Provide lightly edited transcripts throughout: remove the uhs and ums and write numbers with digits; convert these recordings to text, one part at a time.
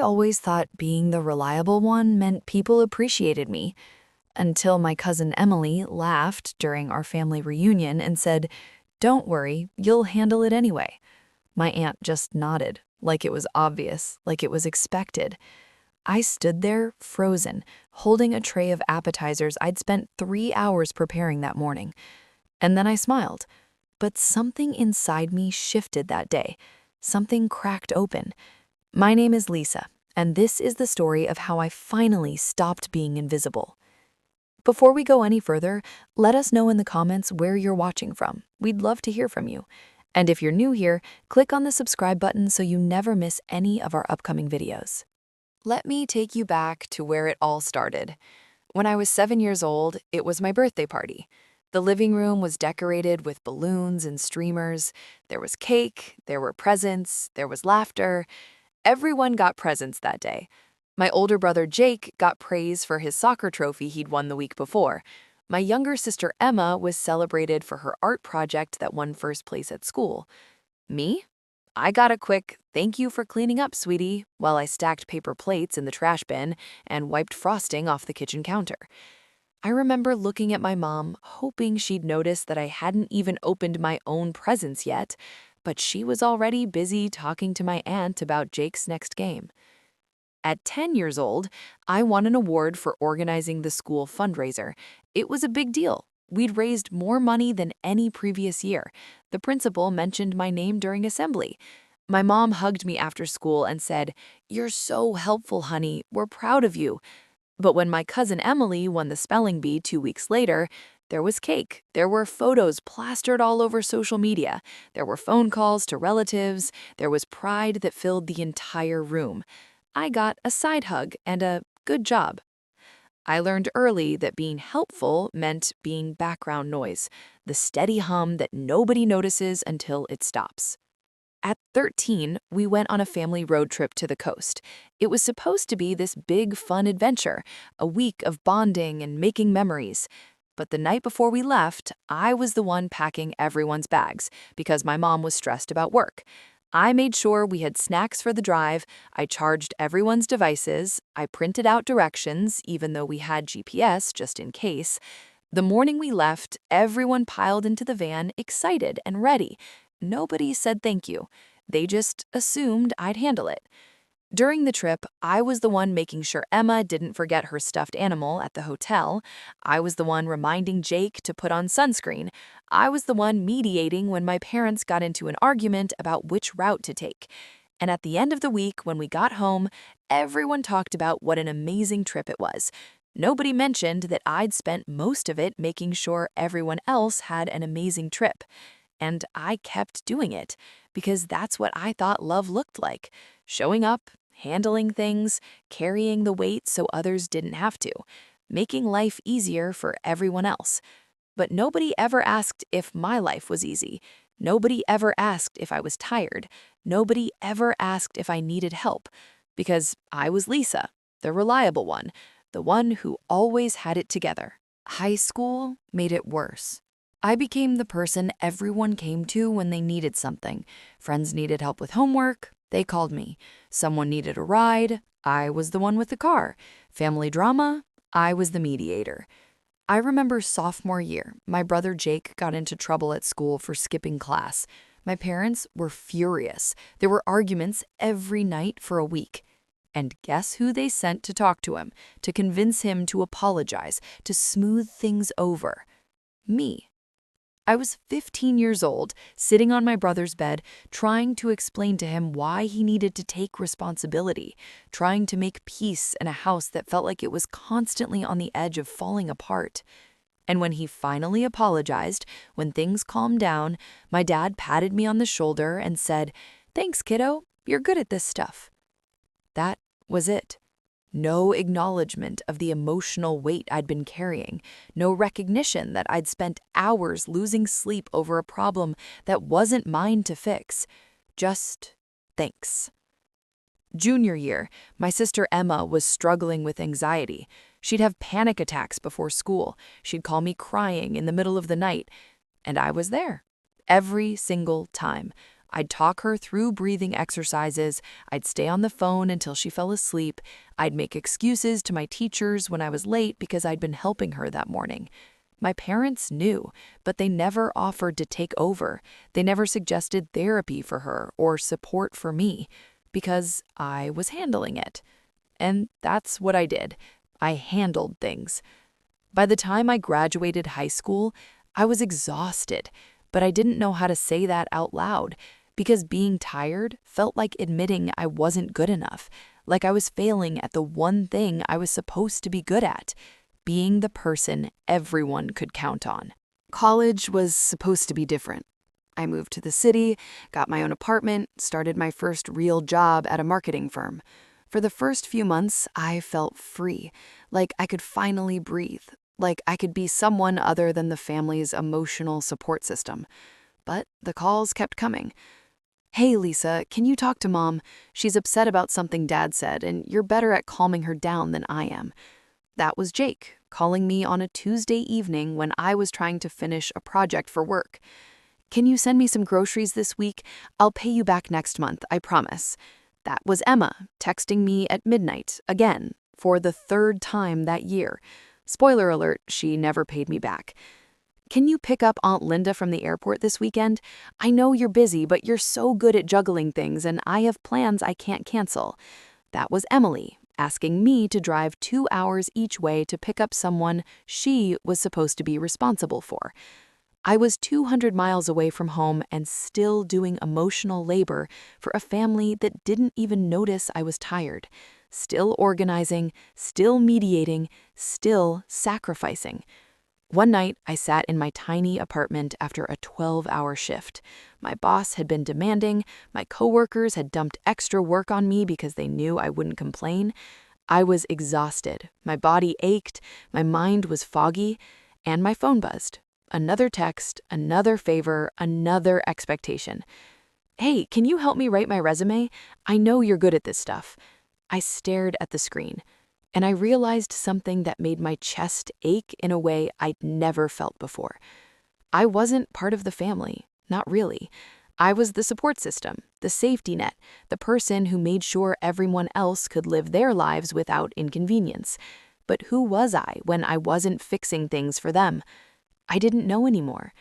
always thought being the reliable one meant people appreciated me, until my cousin Emily laughed during our family reunion and said, "Don't worry, you'll handle it anyway." My aunt just nodded, like it was obvious, like it was expected. I stood there, frozen, holding a tray of appetizers I'd spent 3 hours preparing that morning. And then I smiled. But something inside me shifted that day. Something cracked open. My name is Lisa, and this is the story of how I finally stopped being invisible. Before we go any further, let us know in the comments where you're watching from. We'd love to hear from you. And if you're new here, click on the subscribe button so you never miss any of our upcoming videos. Let me take you back to where it all started. When I was 7 years old, it was my birthday party. The living room was decorated with balloons and streamers. There was cake, there were presents, there was laughter. Everyone got presents that day. My older brother Jake got praise for his soccer trophy he'd won the week before. My younger sister Emma was celebrated for her art project that won first place at school. Me? I got a quick "thank you for cleaning up, sweetie," while I stacked paper plates in the trash bin and wiped frosting off the kitchen counter. I remember looking at my mom, hoping she'd notice that I hadn't even opened my own presents yet, but she was already busy talking to my aunt about Jake's next game. At 10 years old, I won an award for organizing the school fundraiser. It was a big deal. We'd raised more money than any previous year. The principal mentioned my name during assembly. My mom hugged me after school and said, "You're so helpful, honey. We're proud of you." But when my cousin Emily won the spelling bee 2 weeks later, there was cake. There were photos plastered all over social media. There were phone calls to relatives. There was pride that filled the entire room. I got a side hug and a "good job." I learned early that being helpful meant being background noise, the steady hum that nobody notices until it stops. At 13, we went on a family road trip to the coast. It was supposed to be this big, fun adventure, a week of bonding and making memories. But the night before we left, I was the one packing everyone's bags because my mom was stressed about work. I made sure we had snacks for the drive, I charged everyone's devices, I printed out directions, even though we had GPS just in case. The morning we left, everyone piled into the van, excited and ready. Nobody said thank you. They just assumed I'd handle it. During the trip, I was the one making sure Emma didn't forget her stuffed animal at the hotel. I was the one reminding Jake to put on sunscreen. I was the one mediating when my parents got into an argument about which route to take. And at the end of the week, when we got home, everyone talked about what an amazing trip it was. Nobody mentioned that I'd spent most of it making sure everyone else had an amazing trip. And I kept doing it, because that's what I thought love looked like. Showing up, handling things, carrying the weight so others didn't have to, making life easier for everyone else. But nobody ever asked if my life was easy. Nobody ever asked if I was tired. Nobody ever asked if I needed help, because I was Lisa, the reliable one, the one who always had it together. High school made it worse. I became the person everyone came to when they needed something. Friends needed help with homework, they called me. Someone needed a ride, I was the one with the car. Family drama, I was the mediator. I remember sophomore year, my brother Jake got into trouble at school for skipping class. My parents were furious. There were arguments every night for a week. And guess who they sent to talk to him, to convince him to apologize, to smooth things over? Me. I was 15 years old, sitting on my brother's bed, trying to explain to him why he needed to take responsibility, trying to make peace in a house that felt like it was constantly on the edge of falling apart. And when he finally apologized, when things calmed down, my dad patted me on the shoulder and said, "Thanks, kiddo, you're good at this stuff." That was it. No acknowledgement of the emotional weight I'd been carrying, no recognition that I'd spent hours losing sleep over a problem that wasn't mine to fix. Just thanks. Junior year, my sister Emma was struggling with anxiety. She'd have panic attacks before school. She'd call me crying in the middle of the night. And I was there. Every single time. I'd talk her through breathing exercises, I'd stay on the phone until she fell asleep, I'd make excuses to my teachers when I was late because I'd been helping her that morning. My parents knew, but they never offered to take over. They never suggested therapy for her or support for me because I was handling it. And that's what I did. I handled things. By the time I graduated high school, I was exhausted, but I didn't know how to say that out loud because being tired felt like admitting I wasn't good enough, like I was failing at the one thing I was supposed to be good at, being the person everyone could count on. College was supposed to be different. I moved to the city, got my own apartment, started my first real job at a marketing firm. For the first few months, I felt free, like I could finally breathe, like I could be someone other than the family's emotional support system. But the calls kept coming. "Hey, Lisa, can you talk to Mom? She's upset about something Dad said, and you're better at calming her down than I am." That was Jake, calling me on a Tuesday evening when I was trying to finish a project for work. "Can you send me some groceries this week? I'll pay you back next month, I promise." That was Emma, texting me at midnight, again, for the third time that year. Spoiler alert, she never paid me back. "Can you pick up Aunt Linda from the airport this weekend? I know you're busy, but you're so good at juggling things, and I have plans I can't cancel." That was Emily, asking me to drive 2 hours each way to pick up someone she was supposed to be responsible for. I was 200 miles away from home and still doing emotional labor for a family that didn't even notice I was tired. Still organizing, still mediating, still sacrificing. One night, I sat in my tiny apartment after a 12-hour shift. My boss had been demanding, my coworkers had dumped extra work on me because they knew I wouldn't complain. I was exhausted, my body ached, my mind was foggy, and my phone buzzed. Another text, another favor, another expectation. "Hey, can you help me write my resume? I know you're good at this stuff." I stared at the screen, and I realized something that made my chest ache in a way I'd never felt before. I wasn't part of the family, not really. I was the support system, the safety net, the person who made sure everyone else could live their lives without inconvenience. But who was I when I wasn't fixing things for them? I didn't know anymore.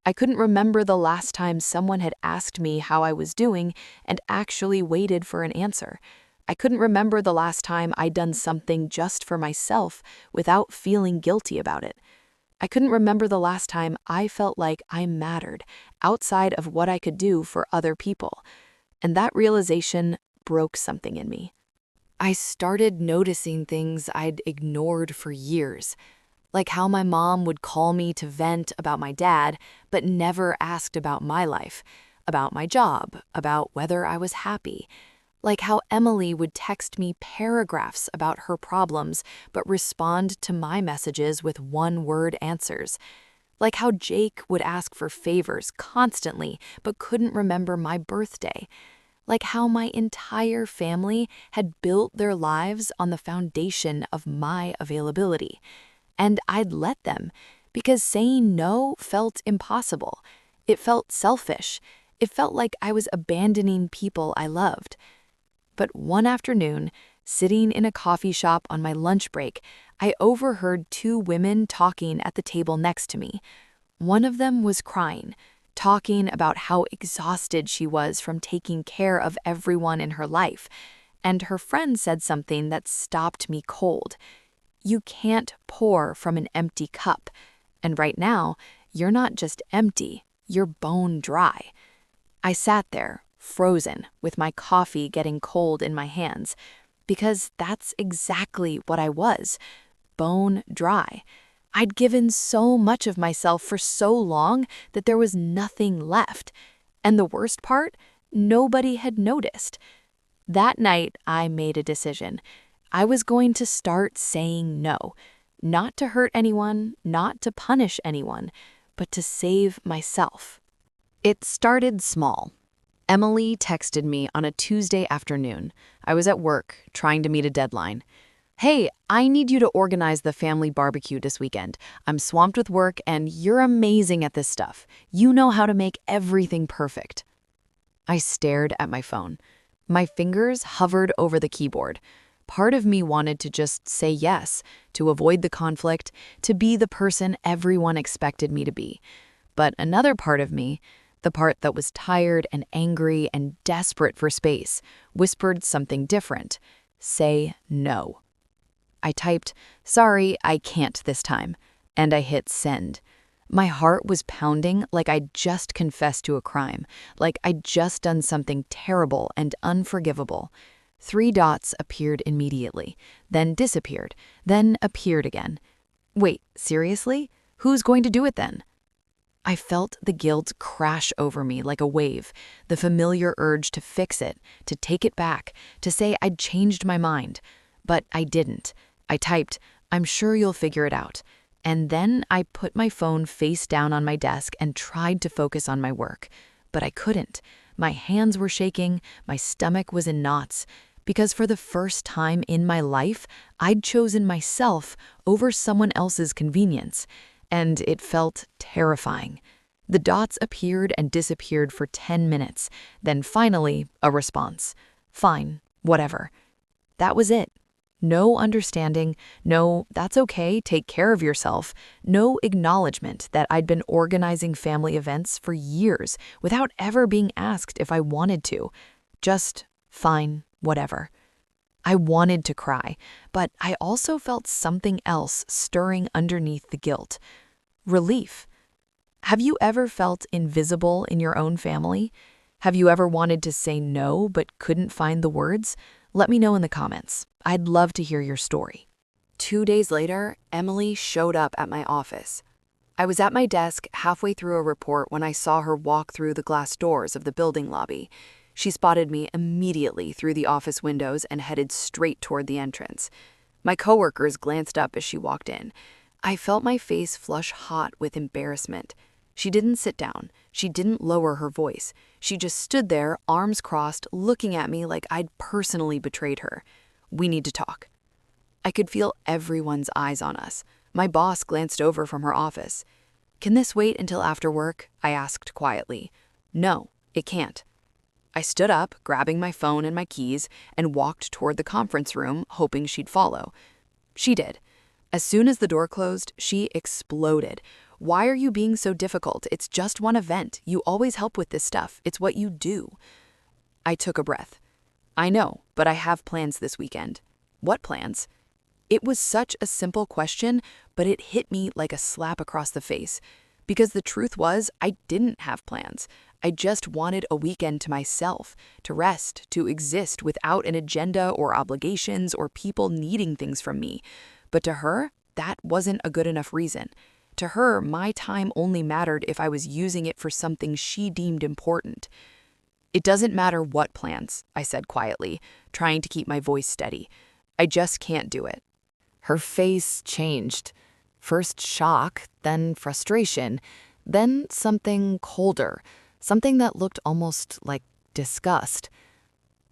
I couldn't remember the last time someone had asked me how I was doing and actually waited for an answer. I couldn't remember the last time I'd done something just for myself without feeling guilty about it. I couldn't remember the last time I felt like I mattered outside of what I could do for other people. And that realization broke something in me. I started noticing things I'd ignored for years. Like how my mom would call me to vent about my dad, but never asked about my life, about my job, about whether I was happy. Like how Emily would text me paragraphs about her problems, but respond to my messages with one-word answers. Like how Jake would ask for favors constantly, but couldn't remember my birthday. Like how my entire family had built their lives on the foundation of my availability. And I'd let them, because saying no felt impossible. It felt selfish. It felt like I was abandoning people I loved. But one afternoon, sitting in a coffee shop on my lunch break, I overheard two women talking at the table next to me. One of them was crying, talking about how exhausted she was from taking care of everyone in her life. And her friend said something that stopped me cold. "You can't pour from an empty cup. And right now, you're not just empty, you're bone dry." I sat there, frozen, with my coffee getting cold in my hands, because that's exactly what I was, bone dry. I'd given so much of myself for so long that there was nothing left. And the worst part, nobody had noticed. That night, I made a decision. I was going to start saying no, not to hurt anyone, not to punish anyone, but to save myself. It started small. Emily texted me on a Tuesday afternoon. I was at work, trying to meet a deadline. "Hey, I need you to organize the family barbecue this weekend. I'm swamped with work, and you're amazing at this stuff. You know how to make everything perfect." I stared at my phone. My fingers hovered over the keyboard. Part of me wanted to just say yes, to avoid the conflict, to be the person everyone expected me to be. But another part of me, the part that was tired and angry and desperate for space, whispered something different. Say no. I typed, "Sorry, I can't this time," and I hit send. My heart was pounding like I'd just confessed to a crime, like I'd just done something terrible and unforgivable. 3 dots appeared immediately, then disappeared, then appeared again. Wait, seriously? Who's going to do it then? I felt the guilt crash over me like a wave, the familiar urge to fix it, to take it back, to say I'd changed my mind. But I didn't. I typed, "I'm sure you'll figure it out." And then I put my phone face down on my desk and tried to focus on my work. But I couldn't. My hands were shaking, my stomach was in knots, because for the first time in my life, I'd chosen myself over someone else's convenience. And it felt terrifying. The dots appeared and disappeared for 10 minutes, then finally, a response. Fine, whatever. That was it. No understanding, no, "that's okay, take care of yourself," no acknowledgement that I'd been organizing family events for years without ever being asked if I wanted to. Just, fine, whatever. I wanted to cry, but I also felt something else stirring underneath the guilt. Relief. Have you ever felt invisible in your own family? Have you ever wanted to say no but couldn't find the words? Let me know in the comments. I'd love to hear your story. 2 days later, Emily showed up at my office. I was at my desk halfway through a report when I saw her walk through the glass doors of the building lobby. She spotted me immediately through the office windows and headed straight toward the entrance. My coworkers glanced up as she walked in. I felt my face flush hot with embarrassment. She didn't sit down. She didn't lower her voice. She just stood there, arms crossed, looking at me like I'd personally betrayed her. "We need to talk." I could feel everyone's eyes on us. My boss glanced over from her office. "Can this wait until after work?" I asked quietly. "No, it can't." I stood up, grabbing my phone and my keys, and walked toward the conference room, hoping she'd follow. She did. As soon as the door closed, she exploded. "Why are you being so difficult? It's just one event. You always help with this stuff. It's what you do." I took a breath. "I know, but I have plans this weekend." "What plans?" It was such a simple question, but it hit me like a slap across the face. Because the truth was, I didn't have plans. I just wanted a weekend to myself, to rest, to exist without an agenda or obligations or people needing things from me. But to her, that wasn't a good enough reason. To her, my time only mattered if I was using it for something she deemed important. "It doesn't matter what plans," I said quietly, trying to keep my voice steady. "I just can't do it." Her face changed. First shock, then frustration, then something colder, something that looked almost like disgust.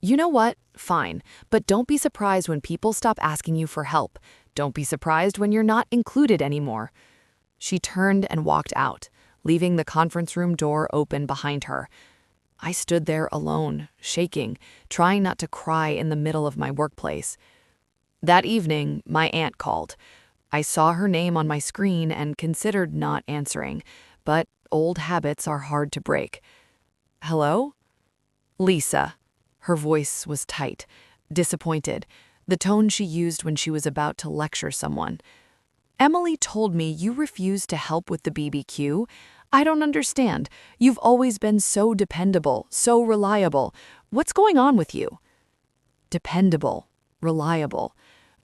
"You know what? Fine, but don't be surprised when people stop asking you for help. Don't be surprised when you're not included anymore." She turned and walked out, leaving the conference room door open behind her. I stood there alone, shaking, trying not to cry in the middle of my workplace. That evening, my aunt called. I saw her name on my screen and considered not answering, but old habits are hard to break. "Hello?" "Lisa." Her voice was tight, disappointed, the tone she used when she was about to lecture someone. "Emily told me you refused to help with the BBQ. I don't understand. You've always been so dependable, so reliable. What's going on with you?" Dependable, reliable.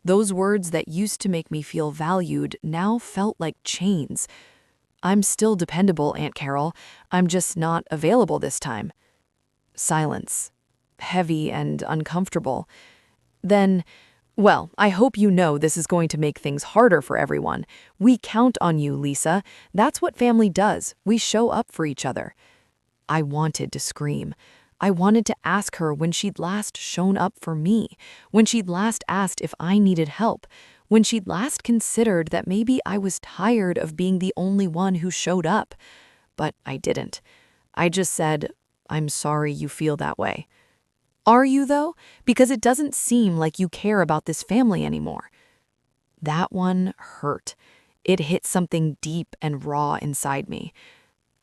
Those words that used to make me feel valued now felt like chains. "I'm still dependable, Aunt Carol. I'm just not available this time." Silence. Heavy and uncomfortable. Then, "Well, I hope you know this is going to make things harder for everyone. We count on you, Lisa. That's what family does. We show up for each other." I wanted to scream. I wanted to ask her when she'd last shown up for me, when she'd last asked if I needed help, when she'd last considered that maybe I was tired of being the only one who showed up. But I didn't. I just said, I'm sorry you feel that way. Are you, though? Because it doesn't seem like you care about this family anymore. That one hurt. It hit something deep and raw inside me.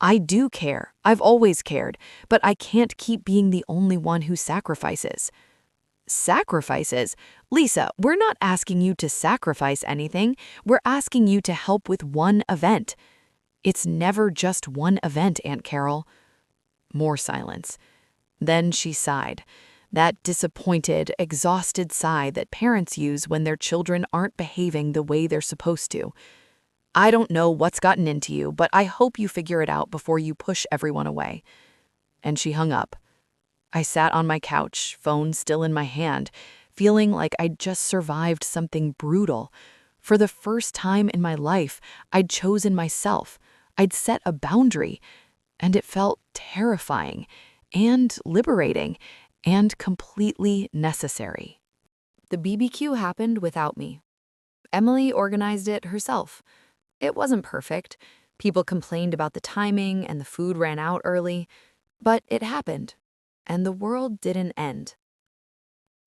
I do care. I've always cared, but I can't keep being the only one who sacrifices. Sacrifices? Lisa, we're not asking you to sacrifice anything. We're asking you to help with one event. It's never just one event, Aunt Carol. More silence. Then she sighed. That disappointed, exhausted sigh that parents use when their children aren't behaving the way they're supposed to. I don't know what's gotten into you, but I hope you figure it out before you push everyone away. And she hung up. I sat on my couch, phone still in my hand, feeling like I'd just survived something brutal. For the first time in my life, I'd chosen myself. I'd set a boundary, and it felt terrifying and liberating and completely necessary. The BBQ happened without me. Emily organized it herself. It wasn't perfect. People complained about the timing and the food ran out early, but it happened, and the world didn't end.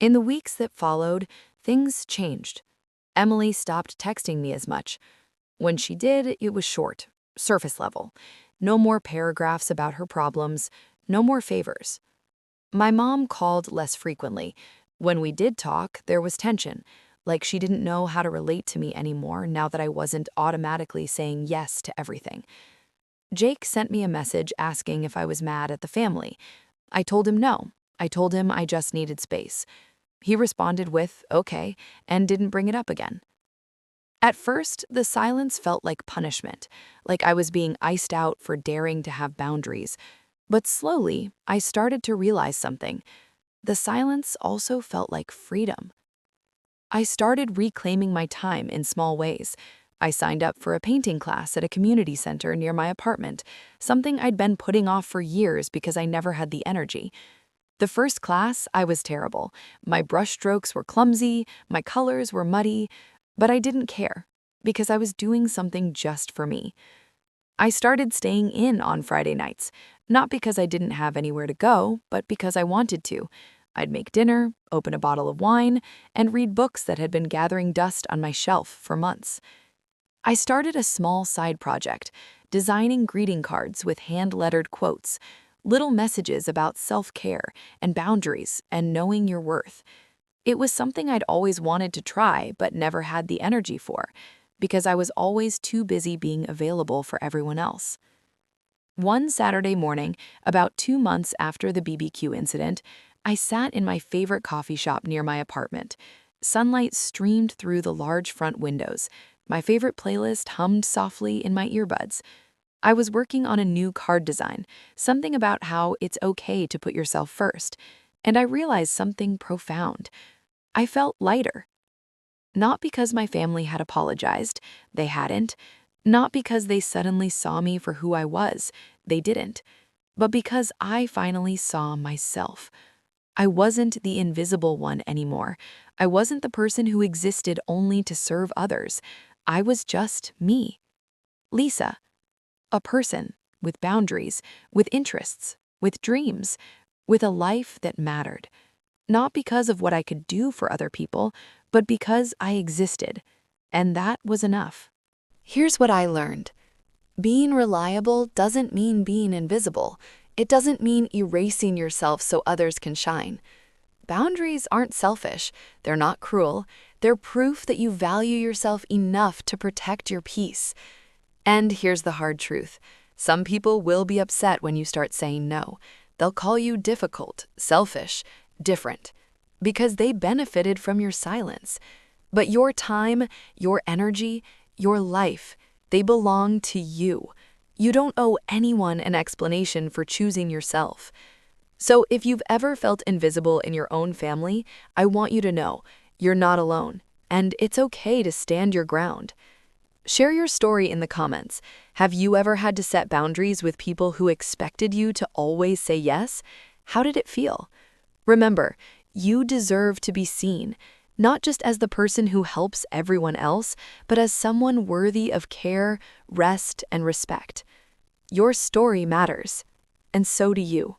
In the weeks that followed, things changed. Emily stopped texting me as much. When she did, it was short, surface level. No more paragraphs about her problems, no more favors. My mom called less frequently. When we did talk, there was tension, like she didn't know how to relate to me anymore now that I wasn't automatically saying yes to everything. Jake sent me a message asking if I was mad at the family. I told him no. I told him I just needed space. He responded with, okay, and didn't bring it up again. At first, the silence felt like punishment, like I was being iced out for daring to have boundaries. But slowly, I started to realize something. The silence also felt like freedom. I started reclaiming my time in small ways. I signed up for a painting class at a community center near my apartment, something I'd been putting off for years because I never had the energy. The first class, I was terrible. My brushstrokes were clumsy, my colors were muddy, but I didn't care because I was doing something just for me. I started staying in on Friday nights, not because I didn't have anywhere to go, but because I wanted to. I'd make dinner, open a bottle of wine, and read books that had been gathering dust on my shelf for months. I started a small side project, designing greeting cards with hand-lettered quotes, little messages about self-care and boundaries and knowing your worth. It was something I'd always wanted to try but never had the energy for, because I was always too busy being available for everyone else. One Saturday morning, about 2 months after the BBQ incident, I sat in my favorite coffee shop near my apartment. Sunlight streamed through the large front windows. My favorite playlist hummed softly in my earbuds. I was working on a new card design, something about how it's okay to put yourself first, and I realized something profound. I felt lighter. Not because my family had apologized, they hadn't. Not because they suddenly saw me for who I was, they didn't. But because I finally saw myself. I wasn't the invisible one anymore. I wasn't the person who existed only to serve others. I was just me. Lisa. A person with boundaries, with interests, with dreams, with a life that mattered. Not because of what I could do for other people, but because I existed. And that was enough. Here's what I learned. Being reliable doesn't mean being invisible. It doesn't mean erasing yourself so others can shine. Boundaries aren't selfish. They're not cruel. They're proof that you value yourself enough to protect your peace. And here's the hard truth. Some people will be upset when you start saying no. They'll call you difficult, selfish, different, because they benefited from your silence. But your time, your energy, your life, they belong to you. You don't owe anyone an explanation for choosing yourself. So if you've ever felt invisible in your own family, I want you to know you're not alone, and it's okay to stand your ground. Share your story in the comments. Have you ever had to set boundaries with people who expected you to always say yes? How did it feel? Remember, you deserve to be seen, not just as the person who helps everyone else, but as someone worthy of care, rest, and respect. Your story matters, and so do you.